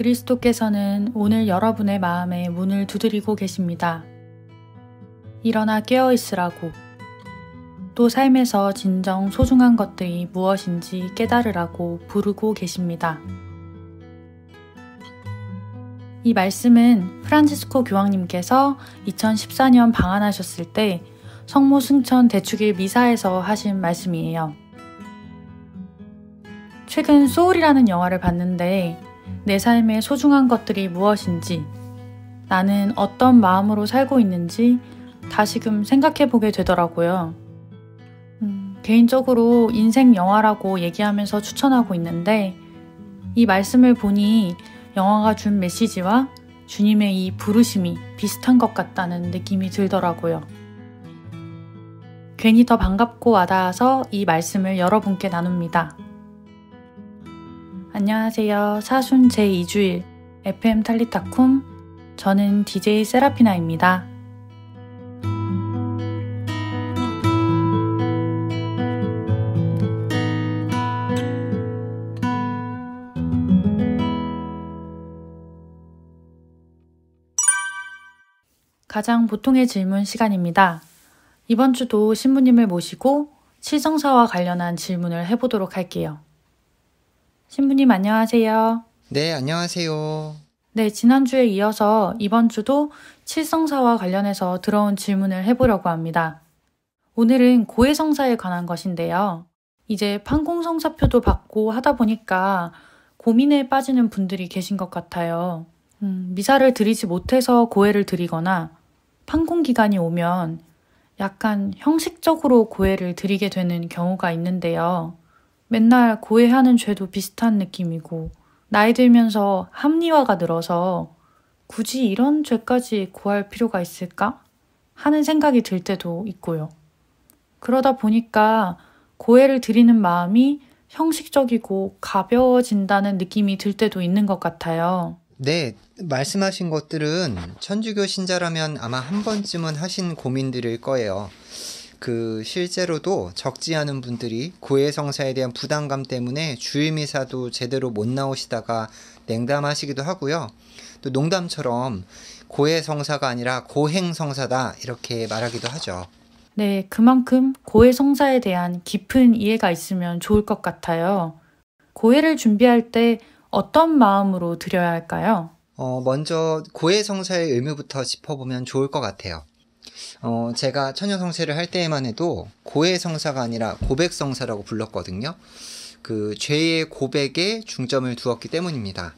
그리스도께서는 오늘 여러분의 마음에 문을 두드리고 계십니다. 일어나 깨어 있으라고. 또 삶에서 진정 소중한 것들이 무엇인지 깨달으라고 부르고 계십니다. 이 말씀은 프란치스코 교황님께서 2014년 방한하셨을 때 성모 승천 대축일 미사에서 하신 말씀이에요. 최근 소울이라는 영화를 봤는데 내 삶의 소중한 것들이 무엇인지, 나는 어떤 마음으로 살고 있는지 다시금 생각해보게 되더라고요. 개인적으로 인생 영화라고 얘기하면서 추천하고 있는데 이 말씀을 보니 영화가 준 메시지와 주님의 이 부르심이 비슷한 것 같다는 느낌이 들더라고요. 괜히 더 반갑고 와닿아서 이 말씀을 여러분께 나눕니다. 안녕하세요. 사순 제2주일 FM 탈리타쿰, 저는 DJ 세라피나입니다. 가장 보통의 질문 시간입니다. 이번 주도 신부님을 모시고 칠성사와 관련한 질문을 해보도록 할게요. 신부님 안녕하세요. 네, 안녕하세요. 네, 지난주에 이어서 이번 주도 칠성사와 관련해서 들어온 질문을 해보려고 합니다. 오늘은 고해성사에 관한 것인데요. 이제 판공성사표도 받고 하다 보니까 고민에 빠지는 분들이 계신 것 같아요. 미사를 드리지 못해서 고해를 드리거나 판공기간이 오면 약간 형식적으로 고해를 드리게 되는 경우가 있는데요. 맨날 고해하는 죄도 비슷한 느낌이고 나이 들면서 합리화가 늘어서 굳이 이런 죄까지 고할 필요가 있을까? 하는 생각이 들 때도 있고요. 그러다 보니까 고해를 드리는 마음이 형식적이고 가벼워진다는 느낌이 들 때도 있는 것 같아요. 네, 말씀하신 것들은 천주교 신자라면 아마 한 번쯤은 하신 고민들일 거예요. 실제로도 적지 않은 분들이 고해성사에 대한 부담감 때문에 주일미사도 제대로 못 나오시다가 냉담하시기도 하고요. 또 농담처럼 고해성사가 아니라 고행성사다 이렇게 말하기도 하죠. 네, 그만큼 고해성사에 대한 깊은 이해가 있으면 좋을 것 같아요. 고해를 준비할 때 어떤 마음으로 드려야 할까요? 먼저 고해성사의 의미부터 짚어보면 좋을 것 같아요. 제가 처녀성세를 할 때에만 해도 고해성사가 아니라 고백성사라고 불렀거든요. 죄의 고백에 중점을 두었기 때문입니다.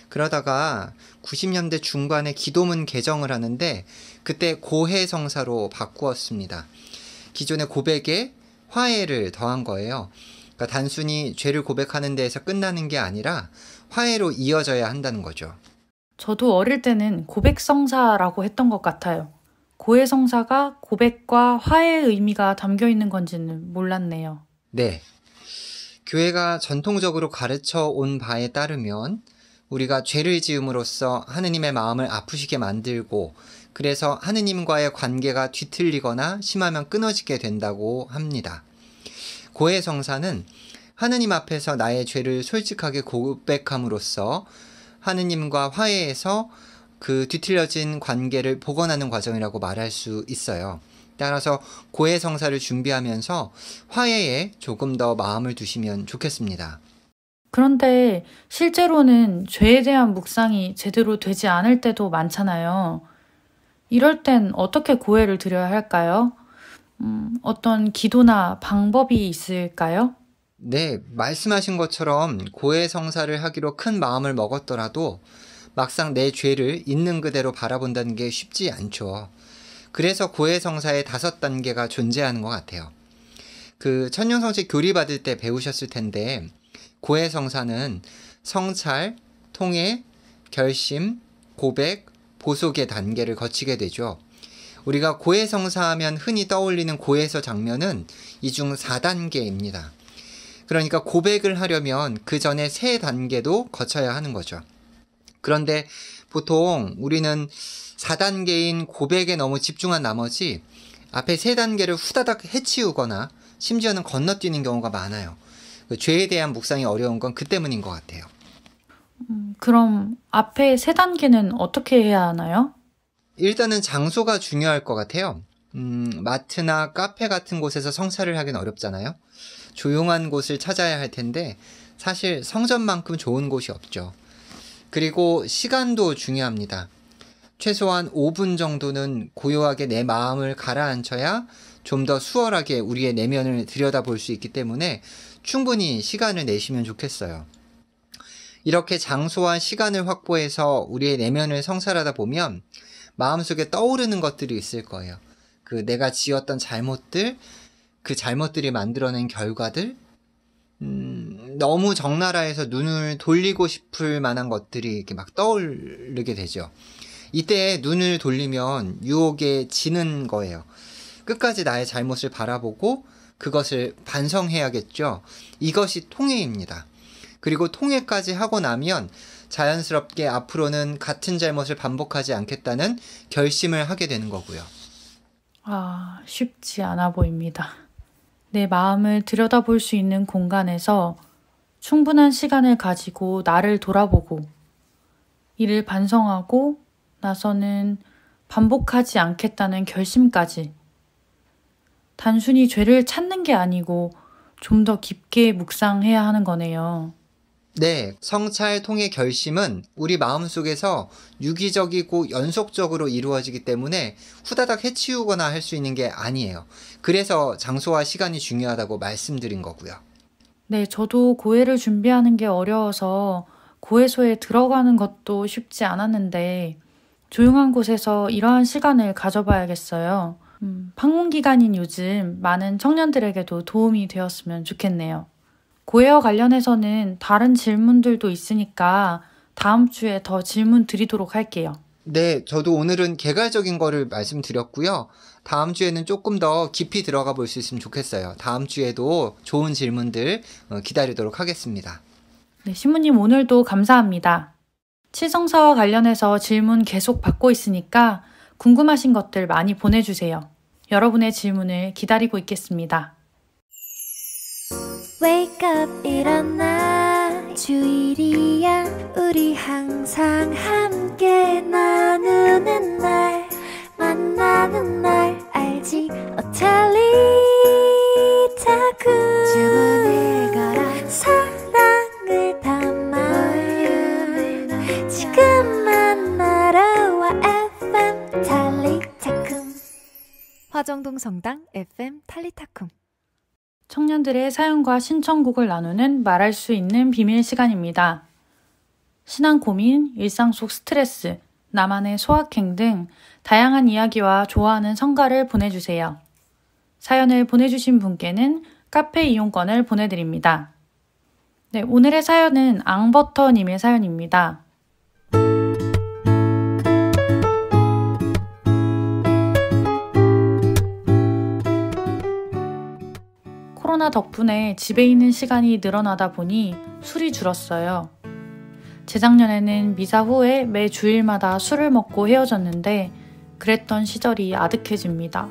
그러다가 90년대 중반에 기도문 개정을 하는데 그때 고해성사로 바꾸었습니다. 기존의 고백에 화해를 더한 거예요. 그러니까 단순히 죄를 고백하는 데에서 끝나는 게 아니라 화해로 이어져야 한다는 거죠. 저도 어릴 때는 고백성사라고 했던 것 같아요. 고해성사가 고백과 화해의 의미가 담겨 있는 건지는 몰랐네요. 네. 교회가 전통적으로 가르쳐 온 바에 따르면 우리가 죄를 지음으로써 하느님의 마음을 아프시게 만들고 그래서 하느님과의 관계가 뒤틀리거나 심하면 끊어지게 된다고 합니다. 고해성사는 하느님 앞에서 나의 죄를 솔직하게 고백함으로써 하느님과 화해해서 뒤틀려진 관계를 복원하는 과정이라고 말할 수 있어요. 따라서 고해성사를 준비하면서 화해에 조금 더 마음을 두시면 좋겠습니다. 그런데 실제로는 죄에 대한 묵상이 제대로 되지 않을 때도 많잖아요. 이럴 땐 어떻게 고해를 드려야 할까요? 어떤 기도나 방법이 있을까요? 네, 말씀하신 것처럼 고해성사를 하기로 큰 마음을 먹었더라도 막상 내 죄를 있는 그대로 바라본다는 게 쉽지 않죠. 그래서 고해성사의 5단계가 존재하는 것 같아요. 천년성체 교리 받을 때 배우셨을 텐데 고해성사는 성찰, 통해, 결심, 고백, 보속의 단계를 거치게 되죠. 우리가 고해성사하면 흔히 떠올리는 고해서 장면은 이 중 4단계입니다. 그러니까 고백을 하려면 그 전에 3단계도 거쳐야 하는 거죠. 그런데 보통 우리는 4단계인 고백에 너무 집중한 나머지 앞에 3단계를 후다닥 해치우거나 심지어는 건너뛰는 경우가 많아요. 죄에 대한 묵상이 어려운 건 그 때문인 것 같아요. 그럼 앞에 세 단계는 어떻게 해야 하나요? 일단은 장소가 중요할 것 같아요. 마트나 카페 같은 곳에서 성사를 하긴 어렵잖아요. 조용한 곳을 찾아야 할 텐데 사실 성전만큼 좋은 곳이 없죠. 그리고 시간도 중요합니다. 최소한 5분 정도는 고요하게 내 마음을 가라앉혀야 좀 더 수월하게 우리의 내면을 들여다볼 수 있기 때문에 충분히 시간을 내시면 좋겠어요. 이렇게 장소와 시간을 확보해서 우리의 내면을 성찰하다 보면 마음속에 떠오르는 것들이 있을 거예요. 그 내가 지었던 잘못들, 그 잘못들이 만들어낸 결과들, 너무 적나라해서 눈을 돌리고 싶을 만한 것들이 이렇게 막 떠오르게 되죠. 이때 눈을 돌리면 유혹에 지는 거예요. 끝까지 나의 잘못을 바라보고 그것을 반성해야겠죠. 이것이 통회입니다. 그리고 통회까지 하고 나면 자연스럽게 앞으로는 같은 잘못을 반복하지 않겠다는 결심을 하게 되는 거고요. 쉽지 않아 보입니다. 내 마음을 들여다볼 수 있는 공간에서 충분한 시간을 가지고 나를 돌아보고 이를 반성하고 나서는 반복하지 않겠다는 결심까지. 단순히 죄를 찾는 게 아니고 좀 더 깊게 묵상해야 하는 거네요. 네, 성찰 통의 결심은 우리 마음속에서 유기적이고 연속적으로 이루어지기 때문에 후다닥 해치우거나 할 수 있는 게 아니에요. 그래서 장소와 시간이 중요하다고 말씀드린 거고요. 네, 저도 고해를 준비하는 게 어려워서 고해소에 들어가는 것도 쉽지 않았는데 조용한 곳에서 이러한 시간을 가져봐야겠어요. 방문기간인 요즘 많은 청년들에게도 도움이 되었으면 좋겠네요. 고해와 관련해서는 다른 질문들도 있으니까 다음 주에 더 질문 드리도록 할게요. 네, 저도 오늘은 개괄적인 거를 말씀드렸고요. 다음 주에는 조금 더 깊이 들어가 볼 수 있으면 좋겠어요. 다음 주에도 좋은 질문들 기다리도록 하겠습니다. 네, 신부님 오늘도 감사합니다. 칠성사와 관련해서 질문 계속 받고 있으니까 궁금하신 것들 많이 보내주세요. 여러분의 질문을 기다리고 있겠습니다. Wake up 일어나 주일이야 우리 항상 함께 나누는 날 만나는 날 알지 어텔리타쿠 주문을 걸어 사랑을 담아 지금 만나러 와 FM 탈리타쿰 화정동 성당 FM 탈리타쿰 청년들의 사연과 신청곡을 나누는 말할 수 있는 비밀 시간입니다. 신앙 고민, 일상 속 스트레스, 나만의 소확행 등 다양한 이야기와 좋아하는 성가를 보내주세요. 사연을 보내주신 분께는 카페 이용권을 보내드립니다. 네, 오늘의 사연은 앙버터님의 사연입니다. 코로나 덕분에 집에 있는 시간이 늘어나다 보니 술이 줄었어요. 재작년에는 미사 후에 매 주일마다 술을 먹고 헤어졌는데 그랬던 시절이 아득해집니다.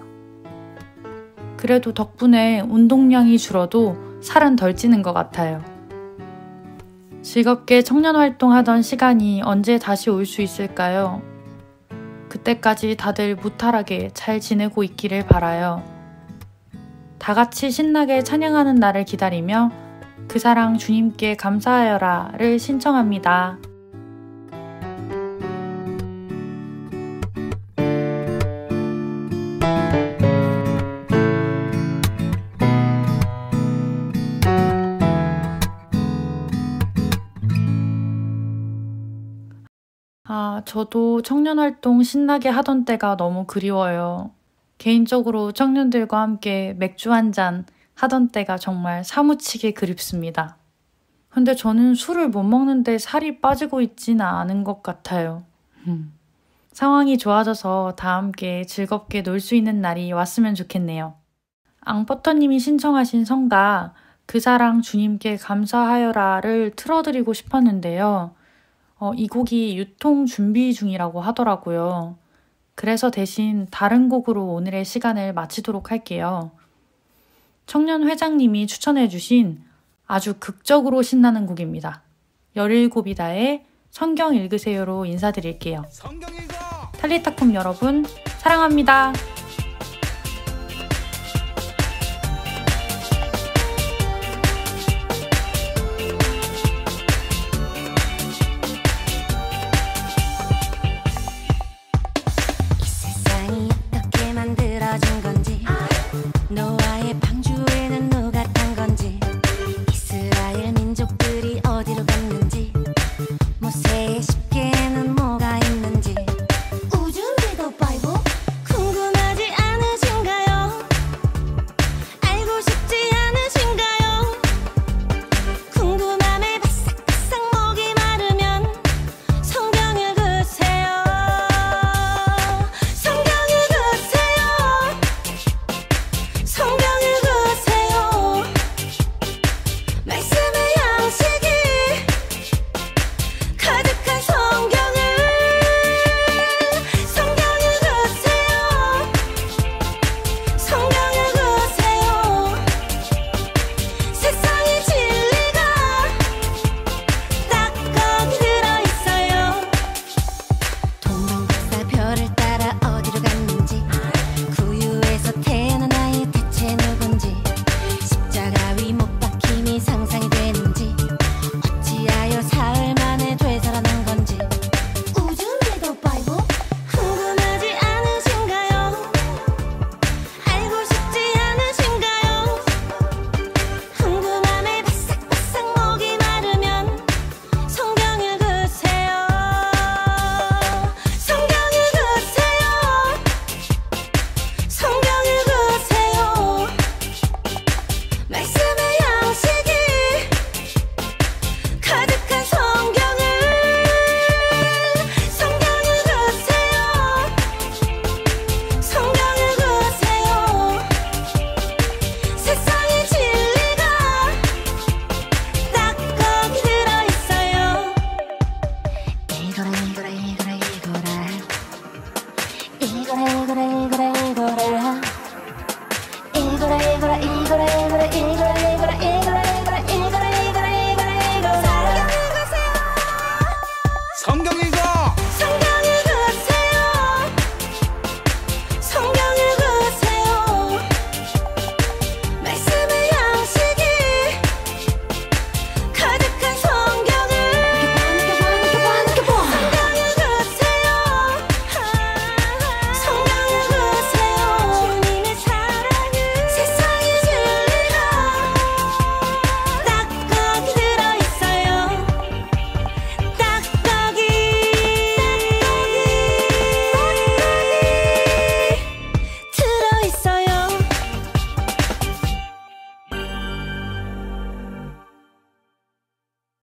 그래도 덕분에 운동량이 줄어도 살은 덜 찌는 것 같아요. 즐겁게 청년 활동하던 시간이 언제 다시 올 수 있을까요? 그때까지 다들 무탈하게 잘 지내고 있기를 바라요. 다 같이 신나게 찬양하는 날을 기다리며 그 사랑 주님께 감사하여라를 신청합니다. 저도 청년활동 신나게 하던 때가 너무 그리워요. 개인적으로 청년들과 함께 맥주 한잔 하던 때가 정말 사무치게 그립습니다. 근데 저는 술을 못 먹는데 살이 빠지고 있지는 않은 것 같아요. 상황이 좋아져서 다 함께 즐겁게 놀 수 있는 날이 왔으면 좋겠네요. 앙버터님이 신청하신 성가 그 사랑 주님께 감사하여라를 틀어드리고 싶었는데요. 이 곡이 유통 준비 중이라고 하더라고요. 그래서 대신 다른 곡으로 오늘의 시간을 마치도록 할게요. 청년 회장님이 추천해주신 아주 극적으로 신나는 곡입니다. 17이다의 성경 읽으세요로 인사드릴게요. 성경 읽어! 탈리타콤 여러분, 사랑합니다.